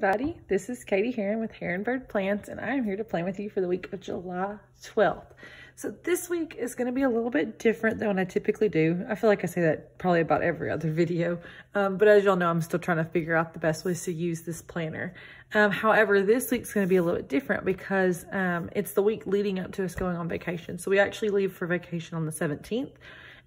everybody, this is Katie Heron with Heron Bird Plants, and I am here to plan with you for the week of July 12th. So this week is going to be a little bit different than what I typically do. I feel like I say that probably about every other video, but as y'all know, I'm still trying to figure out the best ways to use this planner. However, this week's going to be a little bit different because it's the week leading up to us going on vacation. So we actually leave for vacation on the 17th.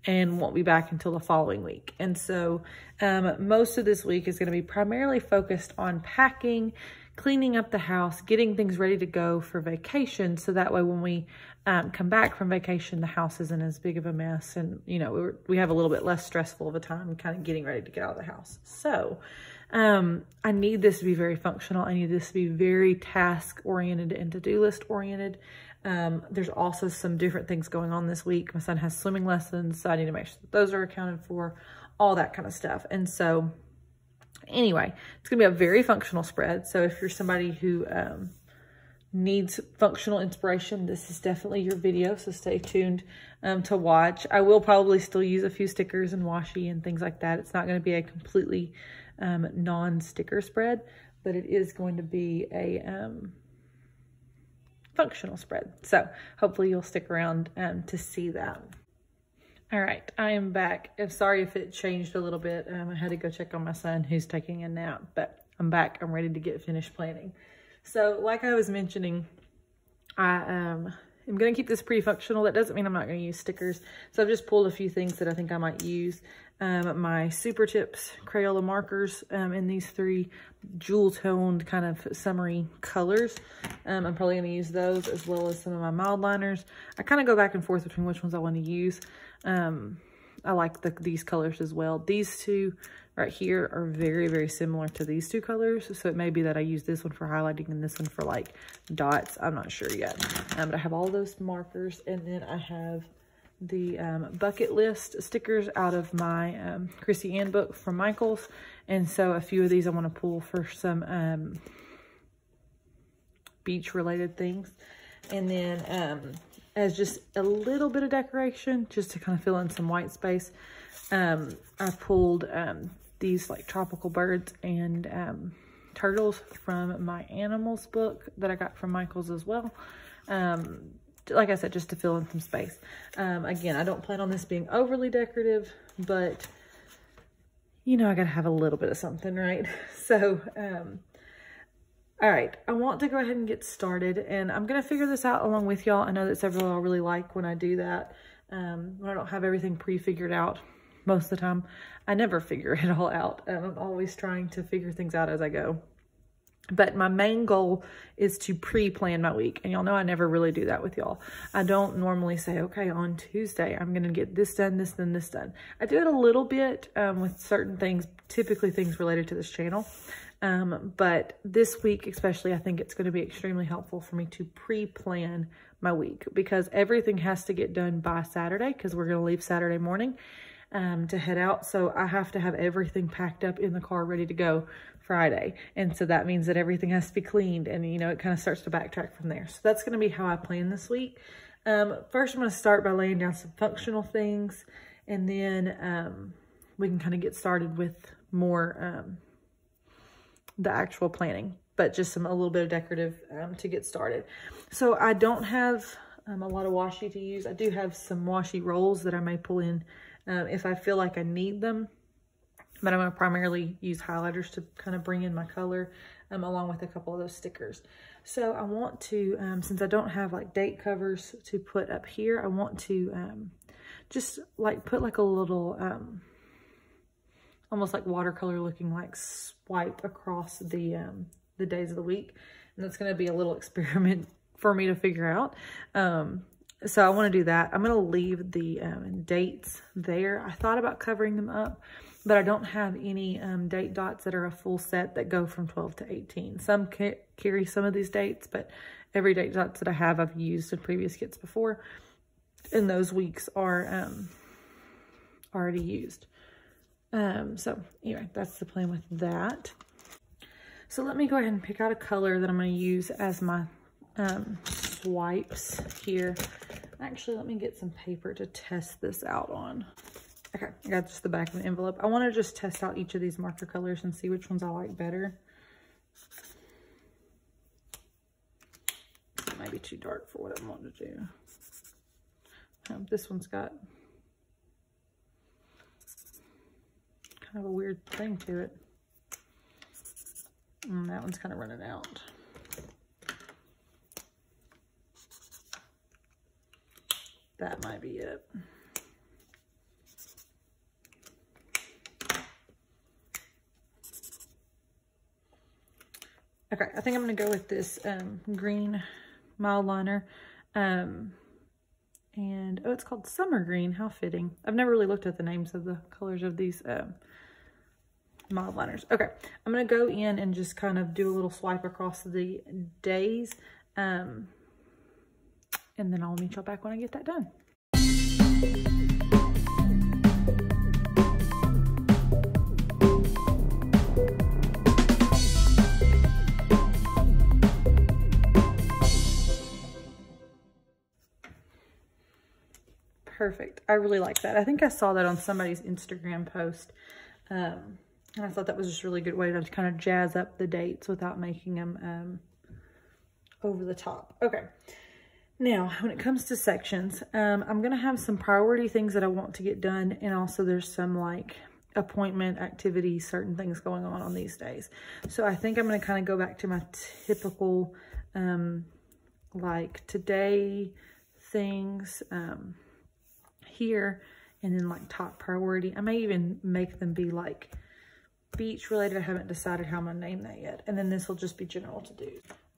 And won't be back until the following week. And so most of this week is going to be primarily focused on packing, cleaning up the house, getting things ready to go for vacation. So that way when we come back from vacation, the house isn't as big of a mess. And, you know, we have a little bit less stressful of a time kind of getting ready to get out of the house. So I need this to be very functional. I need this to be very task-oriented and to-do list-oriented. There's also some different things going on this week. My son has swimming lessons, so I need to make sure that those are accounted for, all that kind of stuff. And so anyway, it's gonna be a very functional spread. So if you're somebody who needs functional inspiration, this is definitely your video. So stay tuned to watch. I will probably still use a few stickers and washi and things like that. It's not gonna be a completely non-sticker spread, but it is going to be a functional spread. So hopefully you'll stick around to see that. All right, I am back. I'm sorry if it changed a little bit. I had to go check on my son who's taking a nap, but I'm back. I'm ready to get finished planning. So like I was mentioning, I am going to keep this pretty functional. That doesn't mean I'm not going to use stickers. So I've just pulled a few things that I think I might use. My Super Tips Crayola markers in these three jewel toned kind of summery colors. I'm probably going to use those as well as some of my mild liners. I kind of go back and forth between which ones I want to use. I like these colors as well. These two right here are very, very similar to these two colors. So it may be that I use this one for highlighting and this one for like dots. I'm not sure yet. But I have all those markers, and then I have the bucket list stickers out of my Krissy Ann book from Michaels. And so a few of these I want to pull for some beach related things. And then as just a little bit of decoration, just to kind of fill in some white space, I pulled these like tropical birds and turtles from my animals book that I got from Michaels as well. Like I said, just to fill in some space. Again, I don't plan on this being overly decorative, but you know, I gotta have a little bit of something, right? So, all right, I want to go ahead and get started, and I'm gonna figure this out along with y'all. I know that several of y'all really like when I do that. When I don't have everything pre-figured out most of the time. I never figure it all out. I'm always trying to figure things out as I go. But my main goal is to pre-plan my week. And y'all know I never really do that with y'all. I don't normally say, okay, on Tuesday, I'm going to get this done, this done, this done. I do it a little bit with certain things, typically things related to this channel. But this week especially, I think it's going to be extremely helpful for me to pre-plan my week, because everything has to get done by Saturday, because we're going to leave Saturday morning to head out. So I have to have everything packed up in the car ready to go Friday. And so that means that everything has to be cleaned, and you know, it kind of starts to backtrack from there. So that's going to be how I plan this week. First, I'm going to start by laying down some functional things, and then we can kind of get started with more the actual planning, but just a little bit of decorative to get started. So I don't have a lot of washi to use. I do have some washi rolls that I may pull in if I feel like I need them. But I'm going to primarily use highlighters to kind of bring in my color along with a couple of those stickers. So I want to, since I don't have like date covers to put up here, I want to just like put like a little, almost like watercolor looking like swipe across the days of the week. And that's going to be a little experiment for me to figure out. So I want to do that. I'm going to leave the dates there. I thought about covering them up, but I don't have any date dots that are a full set that go from 12 to 18. Some carry some of these dates, but every date dots that I have, I've used in previous kits before. And those weeks are already used. So anyway, that's the plan with that. So let me go ahead and pick out a color that I'm going to use as my swipes here. Actually, let me get some paper to test this out on. Okay, I got just the back of an envelope. I want to just test out each of these marker colors and see which ones I like better. be too dark for what I want to do. This one's got kind of a weird thing to it. And that one's kind of running out. That might be it. Okay, I think I'm going to go with this green mild liner. And, oh, it's called Summer Green. How fitting. I've never really looked at the names of the colors of these mild liners. Okay, I'm going to go in and just kind of do a little swipe across the days. And then I'll meet y'all back when I get that done. Perfect. I really like that. I think I saw that on somebody's Instagram post. And I thought that was just a really good way to kind of jazz up the dates without making them over the top. Okay. Now, when it comes to sections, I'm going to have some priority things that I want to get done. And also there's some like appointment activities, certain things going on these days. So I think I'm going to kind of go back to my typical like today things here, and then like top priority. I may even make them be like beach related. I haven't decided how I'm going to name that yet. And then this will just be general to do.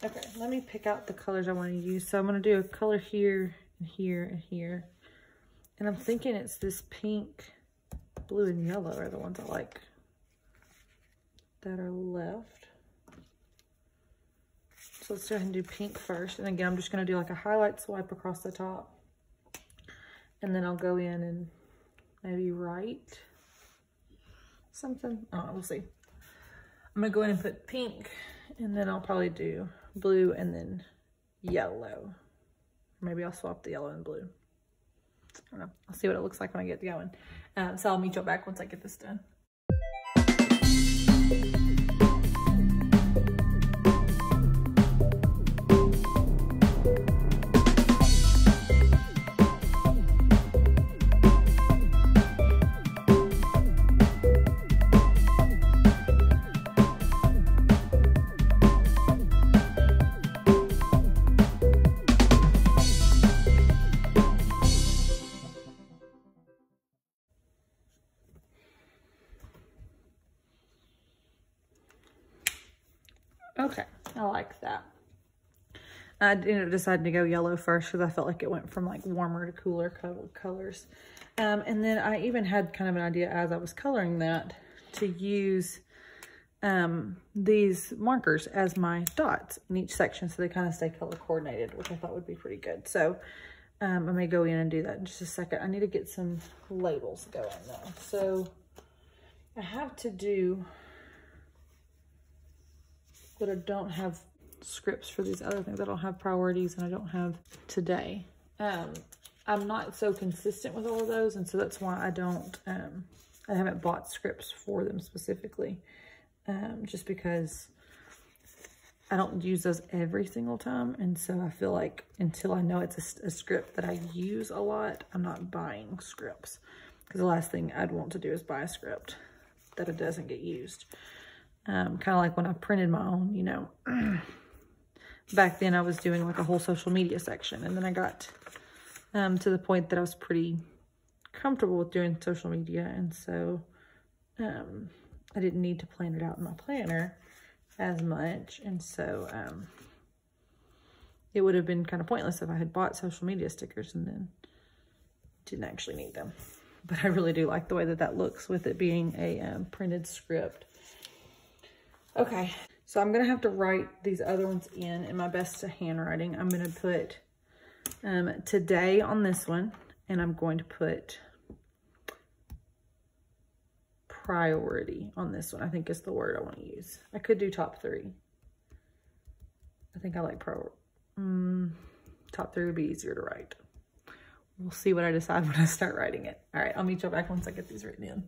Okay, let me pick out the colors I want to use. So I'm going to do a color here, and here, and here. And I'm thinking it's this pink, blue, and yellow are the ones I like that are left. So let's go ahead and do pink first. And again, I'm just going to do like a highlight swipe across the top. And then I'll go in and maybe write something. Oh, we'll see. I'm going to go in and put pink. And then I'll probably do blue and then yellow. Maybe I'll swap the yellow and blue. I don't know. I'll see what it looks like when I get going. So I'll meet you back once I get this done. Okay, I like that. I ended up deciding to go yellow first because I felt like it went from like warmer to cooler colors. And then I even had kind of an idea as I was coloring that to use these markers as my dots in each section so they kind of stay color coordinated, which I thought would be pretty good. So I may go in and do that in just a second. I need to get some labels going though. So I have to do, but I don't have scripts for these other things. I don't have priorities and I don't have today. I'm not so consistent with all of those, and so that's why I don't, I haven't bought scripts for them specifically, just because I don't use those every single time. And so I feel like until I know it's a script that I use a lot, I'm not buying scripts, because the last thing I'd want to do is buy a script that it doesn't get used. Kind of like when I printed my own, you know, back then I was doing like a whole social media section, and then I got to the point that I was pretty comfortable with doing social media, and so I didn't need to plan it out in my planner as much, and so it would have been kind of pointless if I had bought social media stickers and then didn't actually need them. But I really do like the way that that looks with it being a printed script. Okay, so I'm going to have to write these other ones in my best handwriting. I'm going to put today on this one, and I'm going to put priority on this one. I think is the word I want to use. I could do top 3. I think I like top 3 would be easier to write. We'll see what I decide when I start writing it. All right, I'll meet you back once I get these written in.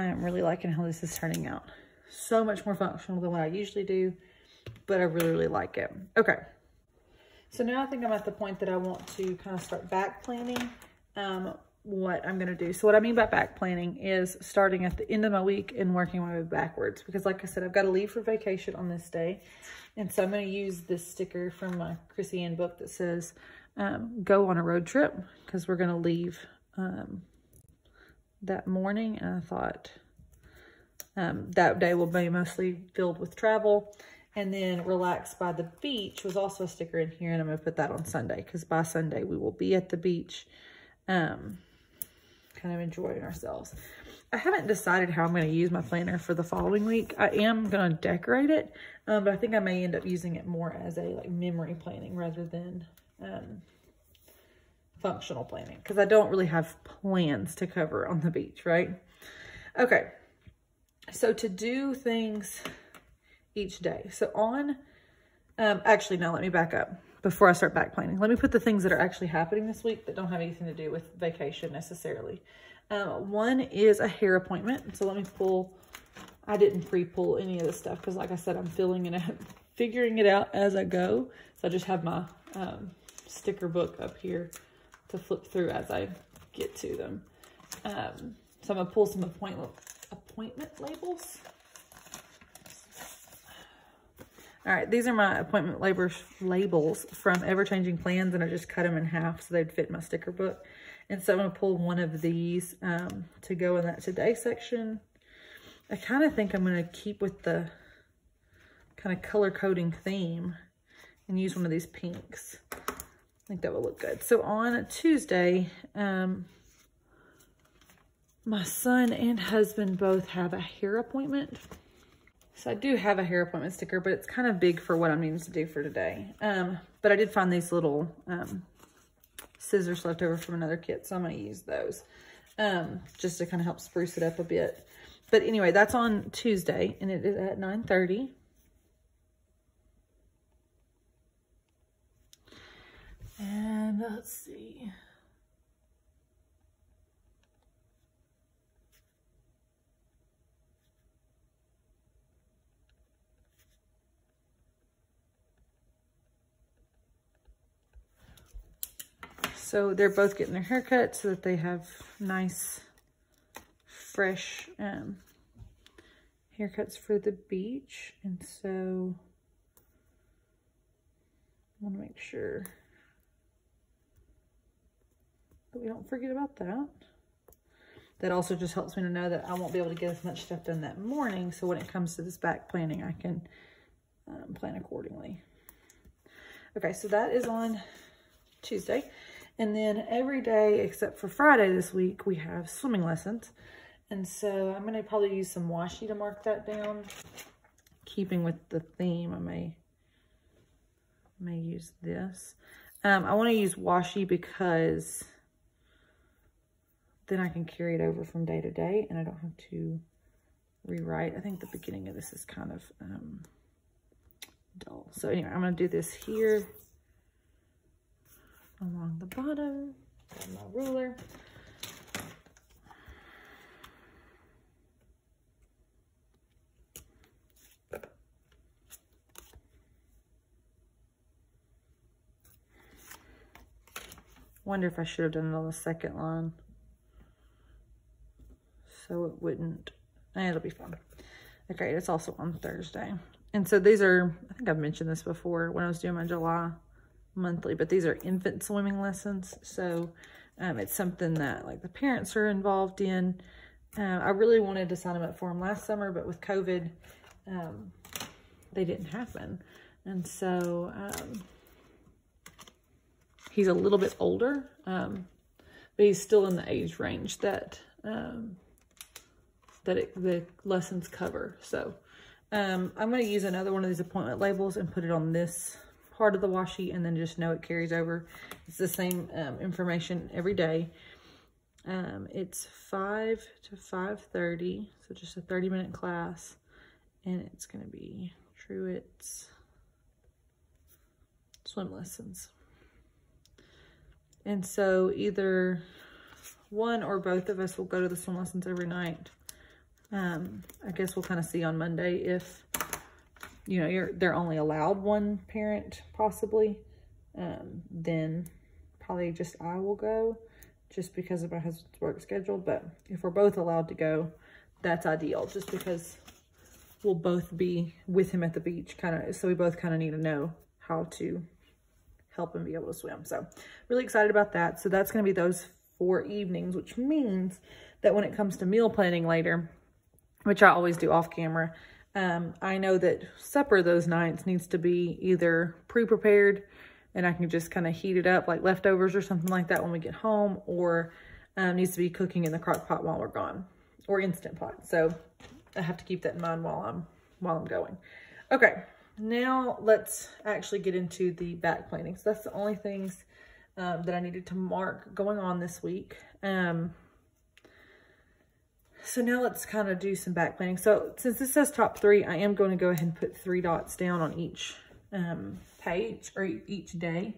I'm really liking how this is turning out. So much more functional than what I usually do, but I really, really like it. Okay. So now I think I'm at the point that I want to kind of start back planning what I'm going to do. So what I mean by back planning is starting at the end of my week and working my way backwards. Because like I said, I've got to leave for vacation on this day. And so I'm going to use this sticker from my Krissy book that says, go on a road trip. Because we're going to leave that morning. And I thought that day will be mostly filled with travel. And then relax by the beach was also a sticker in here. And I'm going to put that on Sunday. Because by Sunday we will be at the beach. Kind of enjoying ourselves. I haven't decided how I'm going to use my planner for the following week. I am going to decorate it, but I think I may end up using it more as a like memory planning rather than functional planning, because I don't really have plans to cover on the beach, right? Okay, so to do things each day. So on, actually, no, let me back up. Before I start back planning, let me put the things that are actually happening this week that don't have anything to do with vacation necessarily. One is a hair appointment. So let me pull, I didn't pre-pull any of this stuff because like I said, I'm figuring it out as I go. So I just have my sticker book up here to flip through as I get to them. So I'm gonna pull some appointment labels. All right, these are my appointment labels from Ever Changing Plans, and I just cut them in half so they'd fit my sticker book. And so I'm going to pull one of these to go in that today section. I kind of think I'm going to keep with the kind of color coding theme and use one of these pinks. I think that will look good. So on Tuesday, my son and husband both have a hair appointment. So I do have a hair appointment sticker, but it's kind of big for what I'm needing to do for today. But I did find these little scissors left over from another kit, so I'm going to use those just to kind of help spruce it up a bit. But anyway, that's on Tuesday, and it is at 9:30. And let's see. So they're both getting their haircuts so that they have nice, fresh haircuts for the beach. And so I want to make sure that we don't forget about that. That also just helps me to know that I won't be able to get as much stuff done that morning. So when it comes to this back planning, I can plan accordingly. Okay, so that is on Tuesday. And then every day except for Friday this week, we have swimming lessons. And so I'm going to probably use some washi to mark that down. Keeping with the theme, I may use this. I want to use washi because then I can carry it over from day to day and I don't have to rewrite. I think the beginning of this is kind of dull. So anyway, I'm going to do this here along the bottom. Got my ruler. Wonder if I should have done it on the second line so it wouldn't, it'll be fun. Okay, it's also on Thursday. And so these are, I think I've mentioned this before when I was doing my July monthly, but these are infant swimming lessons. So it's something that like the parents are involved in. I really wanted to sign them up for them last summer, but with COVID, they didn't happen. And so he's a little bit older, but he's still in the age range that the lessons cover. So I'm going to use another one of these appointment labels and put it on this part of the washi, and then just know it carries over. It's the same information every day. It's 5 to 5:30, so just a 30-minute class, and it's going to be Truett's swim lessons. And so either one or both of us will go to the swim lessons every night I guess we'll kind of see on Monday if, you know, they're only allowed one parent possibly. Then probably just I will go just because of my husband's work schedule. But if we're both allowed to go, that's ideal, just because we'll both be with him at the beach, kind of, so we both kind of need to know how to help him be able to swim. So really excited about that. So that's going to be those 4 evenings, which means that when it comes to meal planning later, which I always do off camera, I know that supper those nights needs to be either pre-prepared and I can just kind of heat it up like leftovers or something like that when we get home, or needs to be cooking in the crock pot while we're gone, or Instant Pot. So I have to keep that in mind while I'm going. Okay, now let's actually get into the back planning. So that's the only things that I needed to mark going on this week. So now let's kind of do some back planning. So since this says top 3, I am going to go ahead and put 3 dots down on each page or each day.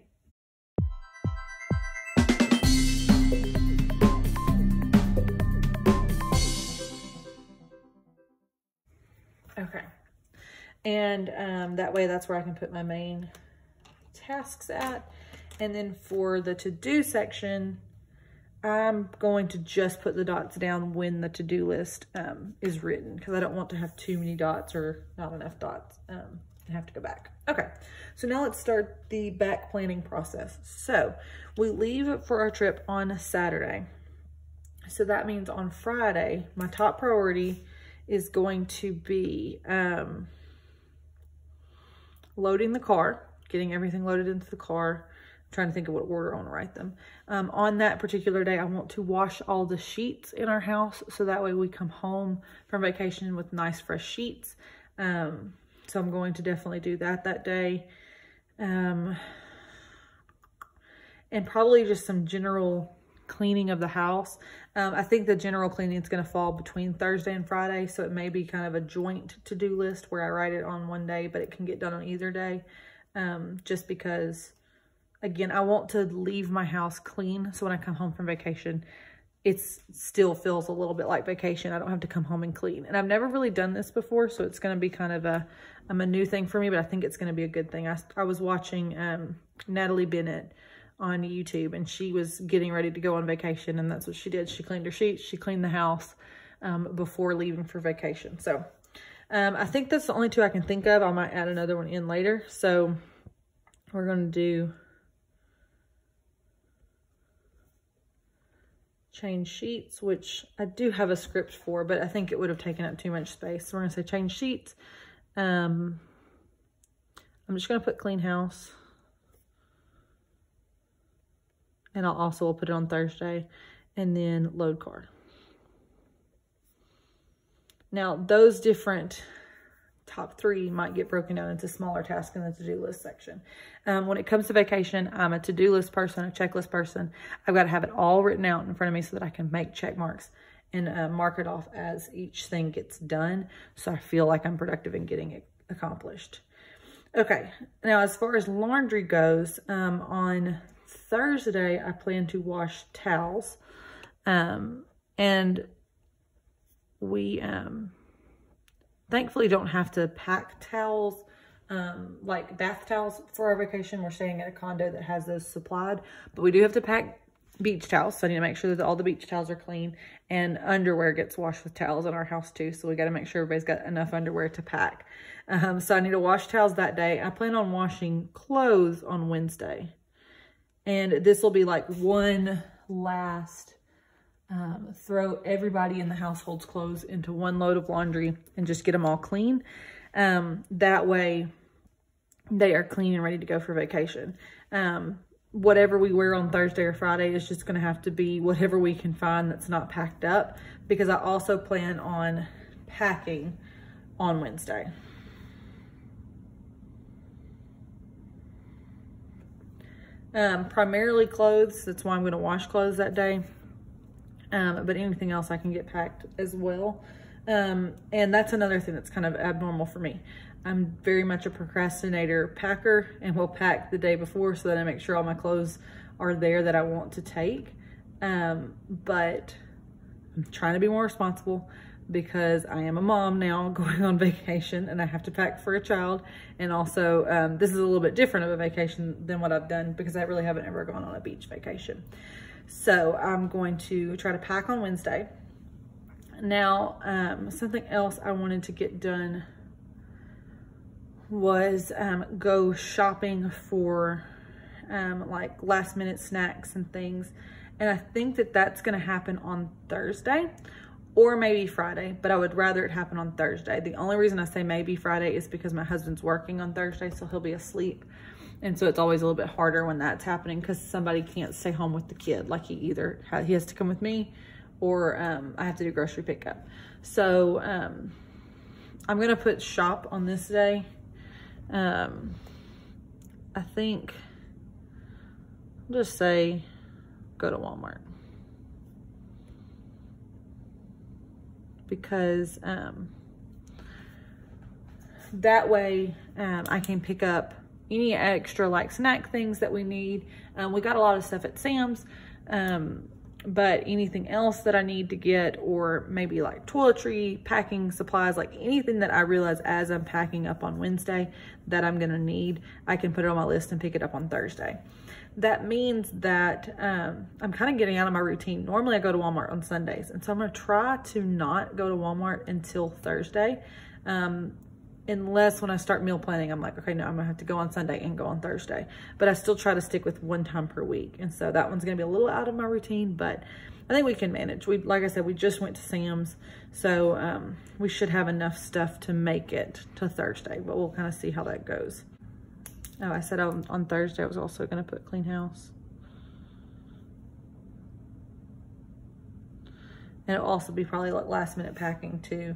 Okay. And that way that's where I can put my main tasks at. And then for the to-do section, I'm going to just put the dots down when the to-do list is written, because I don't want to have too many dots or not enough dots and have to go back. Okay, so now let's start the back planning process. So we leave for our trip on Saturday. So that means on Friday, my top priority is going to be loading the car, getting everything loaded into the car. Trying to think of what order I want to write them. On that particular day, I want to wash all the sheets in our house, so that way we come home from vacation with nice fresh sheets. So I'm going to definitely do that day. And probably just some general cleaning of the house. I think the general cleaning is going to fall between Thursday and Friday, so it may be kind of a joint to-do list where I write it on one day, but it can get done on either day, just because, again, I want to leave my house clean, so when I come home from vacation, it still feels a little bit like vacation. I don't have to come home and clean. And I've never really done this before, so it's going to be kind of a new thing for me, but I think it's going to be a good thing. I was watching Natalie Bennett on YouTube, and she was getting ready to go on vacation, and that's what she did. She cleaned her sheets, she cleaned the house before leaving for vacation. So I think that's the only 2 I can think of. I might add another one in later. So we're going to do change sheets, which I do have a script for, but I think it would have taken up too much space. So we're going to say change sheets. I'm just going to put clean house. And I'll also put it on Thursday. And then load car. Now, those different top 3 might get broken down into smaller tasks in the to-do list section. When it comes to vacation, I'm a to-do list person, a checklist person. I've got to have it all written out in front of me so that I can make check marks and mark it off as each thing gets done, so I feel like I'm productive in getting it accomplished. Okay, now as far as laundry goes, on Thursday, I plan to wash towels, and we thankfully don't have to pack towels, like bath towels for our vacation. We're staying at a condo that has those supplied, but we do have to pack beach towels. So I need to make sure that all the beach towels are clean, and underwear gets washed with towels in our house too. So we got to make sure everybody's got enough underwear to pack. So I need to wash towels that day. I plan on washing clothes on Wednesday. And this will be like one last throw everybody in the household's clothes into one load of laundry and just get them all clean. That way they are clean and ready to go for vacation. Whatever we wear on Thursday or Friday is just going to have to be whatever we can find that's not packed up, because I also plan on packing on Wednesday. Primarily clothes. That's why I'm going to wash clothes that day. But anything else I can get packed as well. And that's another thing that's kind of abnormal for me. I'm very much a procrastinator packer, and will pack the day before so that I make sure all my clothes are there that I want to take. But I'm trying to be more responsible. because I am a mom now going on vacation and I have to pack for a child. And also, this is a little bit different of a vacation than what I've done because I really haven't ever gone on a beach vacation. So I'm going to try to pack on Wednesday. Now, something else I wanted to get done was go shopping for like last minute snacks and things. And I think that that's gonna happen on Thursday or maybe Friday, but I would rather it happen on Thursday. The only reason I say maybe Friday is because my husband's working on Thursday, so he'll be asleep. And so it's always a little bit harder when that's happening because somebody can't stay home with the kid. Like he has to come with me or I have to do grocery pickup. So I'm gonna put shop on this day. I think, I'll just say, go to Walmart. Because that way I can pick up any extra like snack things that we need. We got a lot of stuff at Sam's, but anything else that I need to get, or maybe like toiletry, packing supplies, like anything that I realize as I'm packing up on Wednesday that I'm gonna need, I can put it on my list and pick it up on Thursday. That means that I'm kind of getting out of my routine. Normally I go to Walmart on Sundays, and so I'm gonna try to not go to Walmart until Thursday. Unless when I start meal planning, I'm like, okay, no, I'm gonna have to go on Sunday and go on Thursday. But I still try to stick with one time per week. And so that one's gonna be a little out of my routine, but I think we can manage. Like I said, we just went to Sam's. So we should have enough stuff to make it to Thursday, but we'll kind of see how that goes. Oh, I said on Thursday, I was also gonna put clean house. And it'll also be probably like last minute packing too.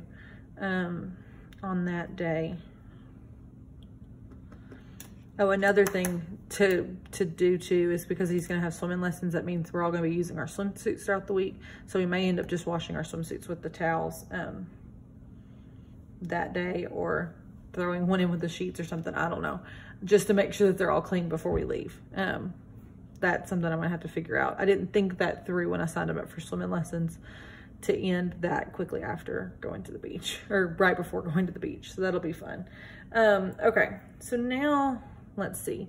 On that day. Oh, another thing to do too is because he's going to have swimming lessons, that means we're all going to be using our swimsuits throughout the week. So we may end up just washing our swimsuits with the towels that day, or throwing one in with the sheets or something. I don't know, just to make sure that they're all clean before we leave. That's something I'm going to have to figure out. I didn't think that through when I signed him up for swimming lessons, to end that quickly after going to the beach, or right before going to the beach. So that'll be fun. Okay, so now let's see.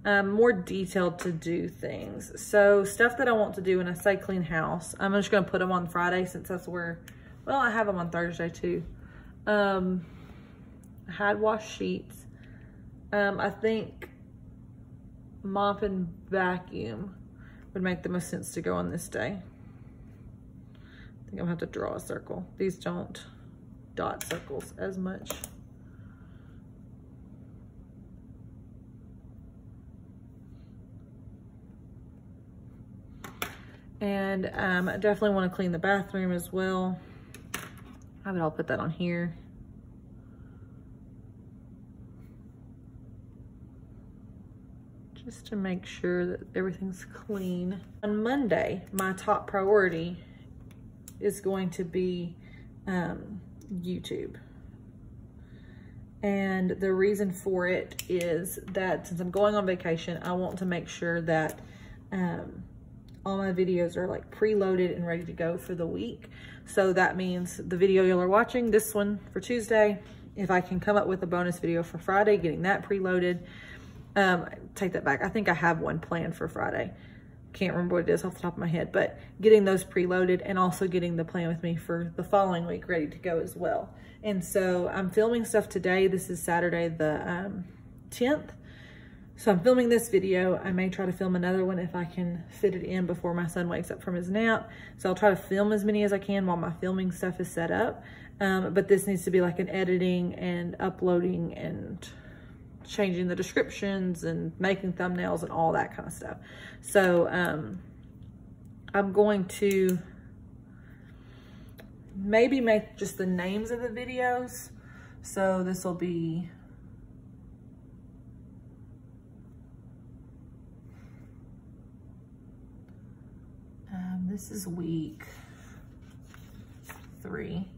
More detailed to do things. So stuff that I want to do, when I say clean house, I'm just gonna put them on Friday since that's where, well, I have them on Thursday too. Hand wash sheets. I think mop and vacuum would make the most sense to go on this day. I'm gonna have to draw a circle. These don't dot circles as much. And I definitely want to clean the bathroom as well. I bet I'll put that on here. Just to make sure that everything's clean. On Monday, my top priority is going to be YouTube. And the reason for it is that since I'm going on vacation, I want to make sure that all my videos are like preloaded and ready to go for the week. So that means the video y'all are watching, this one for Tuesday, if I can come up with a bonus video for Friday, getting that preloaded. Take that back. I think I have one planned for Friday. Can't remember what it is off the top of my head, but getting those preloaded and also getting the plan with me for the following week ready to go as well. And so I'm filming stuff today. This is Saturday the 10th. So I'm filming this video. I may try to film another one if I can fit it in before my son wakes up from his nap. So I'll try to film as many as I can while my filming stuff is set up. But this needs to be like an editing and uploading and changing the descriptions and making thumbnails and all that kind of stuff. So I'm going to maybe make just the names of the videos. So this will be this is week 3,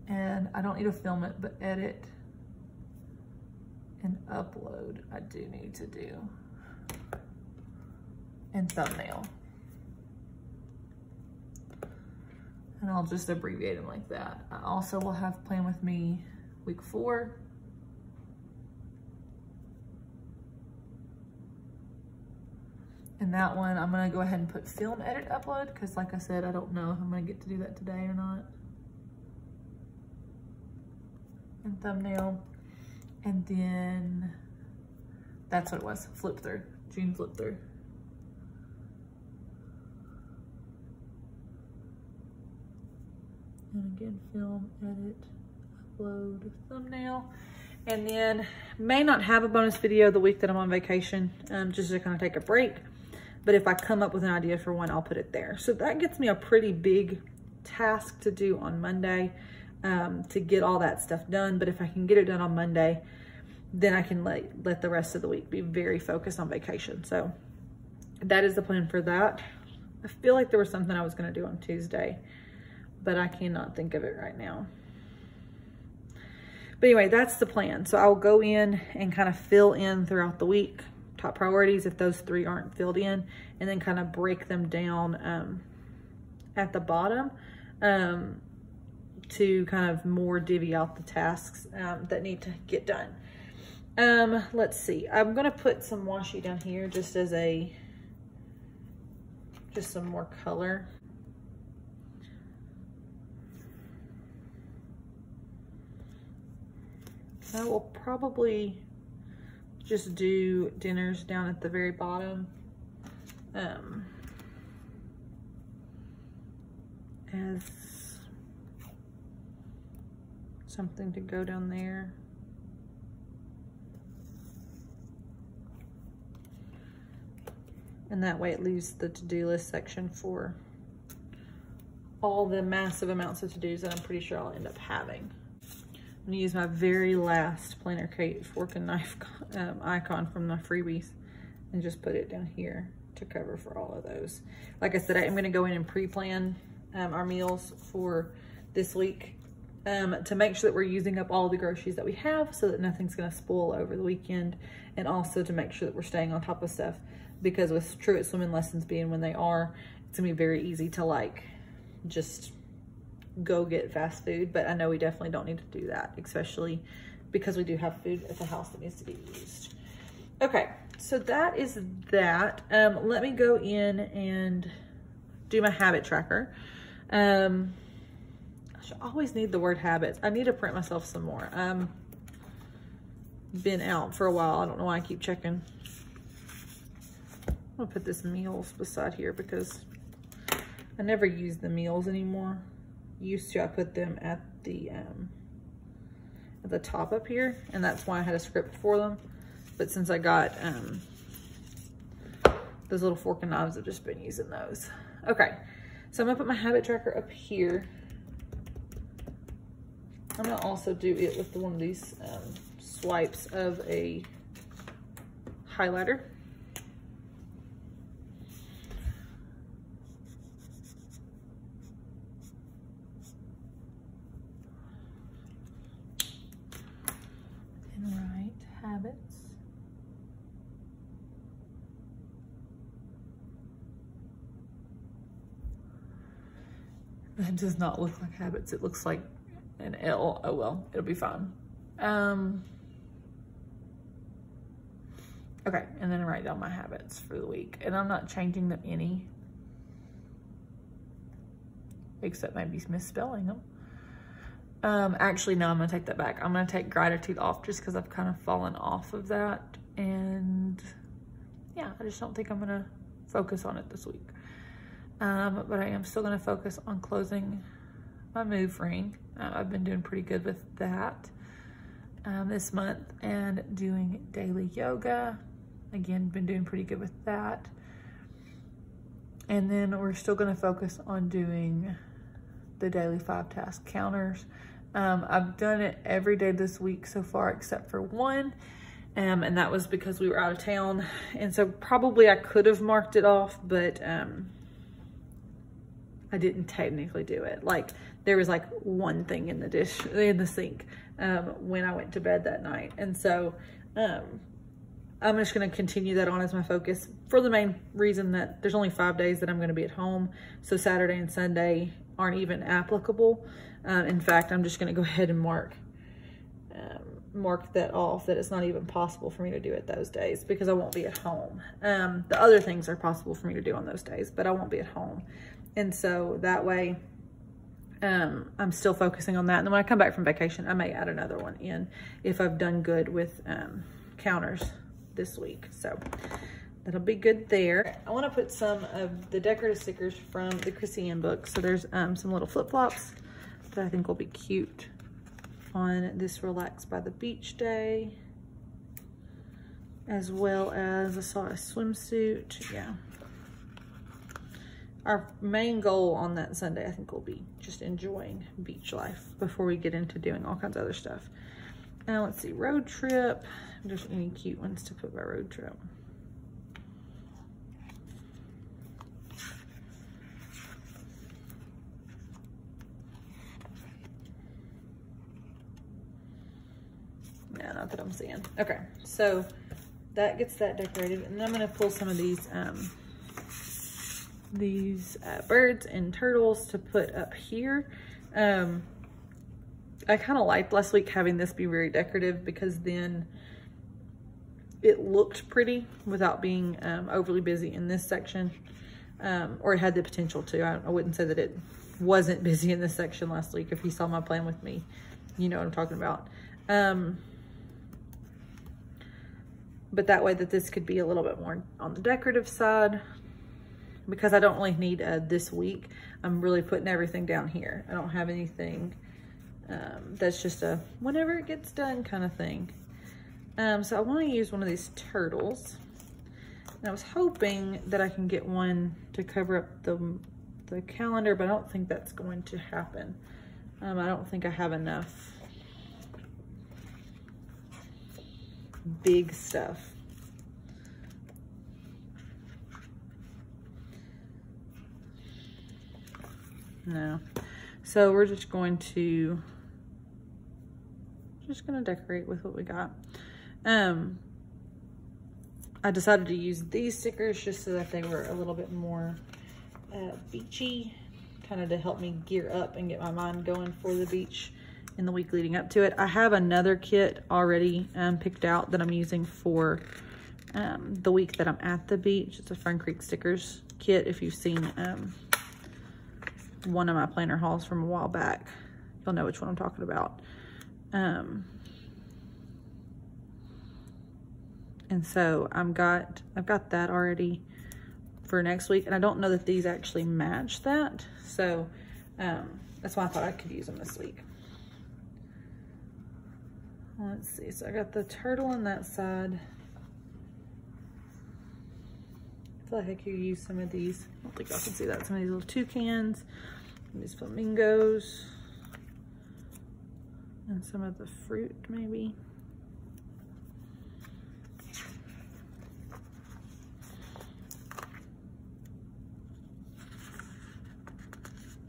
and I don't need to film it, but edit and upload I do need to do, and thumbnail. And I'll just abbreviate them like that. I also will have Plan With Me week 4. And that one, I'm gonna go ahead and put film edit upload, because like I said, I don't know if I'm gonna get to do that today or not. And thumbnail. And then that's what it was, flip through, June flip through. And again, film, edit, upload, thumbnail. And then may not have a bonus video the week that I'm on vacation, just to kind of take a break. But if I come up with an idea for one, I'll put it there. So that gets me a pretty big task to do on Monday, to get all that stuff done. But if I can get it done on Monday, then I can let the rest of the week be very focused on vacation. So that is the plan for that. I feel like there was something I was gonna do on Tuesday, but I cannot think of it right now. But anyway, that's the plan. So I'll go in and kind of fill in throughout the week, top priorities if those 3 aren't filled in, and then kind of break them down at the bottom to kind of more divvy out the tasks that need to get done. Let's see, I'm gonna put some washi down here just as just some more color. I will probably just do dinners down at the very bottom as something to go down there. And that way it leaves the to-do list section for all the massive amounts of to-dos that I'm pretty sure I'll end up having. I'm gonna use my very last Planner Kate fork and knife icon from my freebies and just put it down here to cover for all of those. Like I said, I am gonna go in and pre-plan our meals for this week to make sure that we're using up all the groceries that we have so that nothing's gonna spoil over the weekend, and also to make sure that we're staying on top of stuff, because with Truett swimming lessons being when they are, it's gonna be very easy to like just go get fast food. But I know we definitely don't need to do that, especially because we do have food at the house that needs to be used. Okay, so that is that. Let me go in and do my habit tracker. I should always need the word habits. I need to print myself some more. Been out for a while. I don't know why I keep checking. I'm gonna put this meals beside here because I never use the meals anymore. Used to, I put them at the top up here, and that's why I had a script for them. But since I got those little fork and knives, I've just been using those. Okay, so I'm gonna put my habit tracker up here. I'm gonna also do it with one of these swipes of a highlighter. Habits. That does not look like habits. It looks like an L. Oh well, it'll be fine. Okay, and then I write down my habits for the week, and I'm not changing them any, except maybe misspelling them. Actually, no, I'm gonna take that back. I'm gonna take gratitude off just because I've kind of fallen off of that. And yeah, I just don't think I'm gonna focus on it this week. But I am still gonna focus on closing my move ring. I've been doing pretty good with that this month, and doing daily yoga. Again, been doing pretty good with that. And then we're still gonna focus on doing the daily 5 task counters. I've done it every day this week so far except for one, and that was because we were out of town, and so probably I could have marked it off, but I didn't technically do it. Like, there was like one thing in the sink when I went to bed that night, and so I'm just going to continue that on as my focus, for the main reason that there's only 5 days that I'm going to be at home. So Saturday and Sunday aren't even applicable. In fact, I'm just gonna go ahead and mark that off, that it's not even possible for me to do it those days because I won't be at home. The other things are possible for me to do on those days, but I won't be at home. And so that way, I'm still focusing on that. And then when I come back from vacation, I may add another one in if I've done good with counters this week. So that'll be good there. I want to put some of the decorative stickers from the Krissy book. So there's some little flip-flops that I think will be cute on this Relax by the Beach day, as well as I saw a swimsuit. Yeah. Our main goal on that Sunday, I think, will be just enjoying beach life before we get into doing all kinds of other stuff. Now let's see, road trip. If there's any cute ones to put by road trip. No, not that I'm seeing. Okay, so that gets that decorated, and I'm gonna pull some of these birds and turtles to put up here. I kind of liked last week having this be very decorative because then it looked pretty without being overly busy in this section, or it had the potential to. I wouldn't say that it wasn't busy in this section last week. If you saw my plan with me, you know what I'm talking about. But that way that this could be a little bit more on the decorative side, because I don't really need this week. I'm really putting everything down here. I don't have anything that's just a whenever it gets done kind of thing. So I want to use one of these turtles. And I was hoping that I can get one to cover up the calendar, but I don't think that's going to happen. I don't think I have enough big stuff. No. So we're just going to decorate with what we got. I decided to use these stickers just so that they were a little bit more beachy, kind of to help me gear up and get my mind going for the beach in the week leading up to it. I have another kit already picked out that I'm using for the week that I'm at the beach. It's a Fern Creek Stickers kit. If you've seen one of my planner hauls from a while back, you'll know which one I'm talking about. And so I've got that already for next week, and I don't know that these actually match that, so that's why I thought I could use them this week. Let's see, so I got the turtle on that side. I feel like I could use some of these. I don't think y'all can see that. Some of these little toucans, these flamingos, and some of the fruit maybe.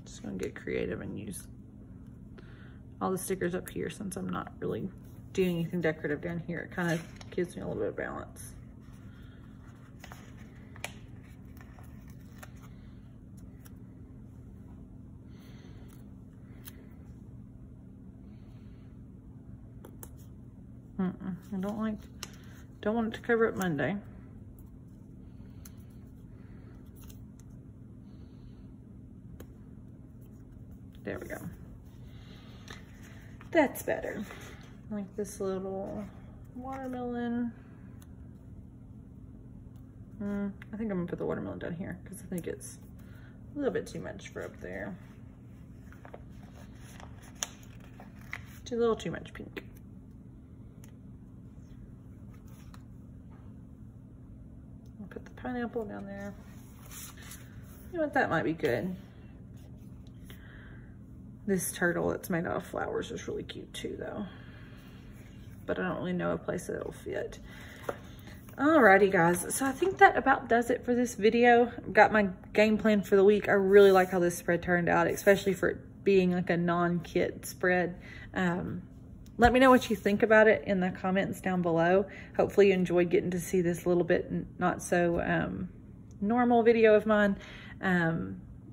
Just gonna get creative and use all the stickers up here since I'm not really doing anything decorative down here. It kind of gives me a little bit of balance. I don't want it to cover up Monday. There we go. That's better. Like this little watermelon. I think I'm gonna put the watermelon down here because I think it's a little bit too much for up there. Too little too much pink. I'll put the pineapple down there. You know what, that might be good. This turtle that's made out of flowers is really cute too though. But I don't really know a place that it'll fit. Alrighty guys, so I think that about does it for this video. I've got my game plan for the week. I really like how this spread turned out, especially for it being like a non-kit spread. Let me know what you think about it in the comments down below. Hopefully you enjoyed getting to see this little bit not so normal video of mine.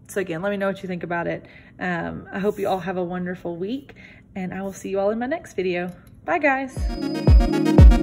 So again, let me know what you think about it. I hope you all have a wonderful week, and I will see you all in my next video. Bye, guys.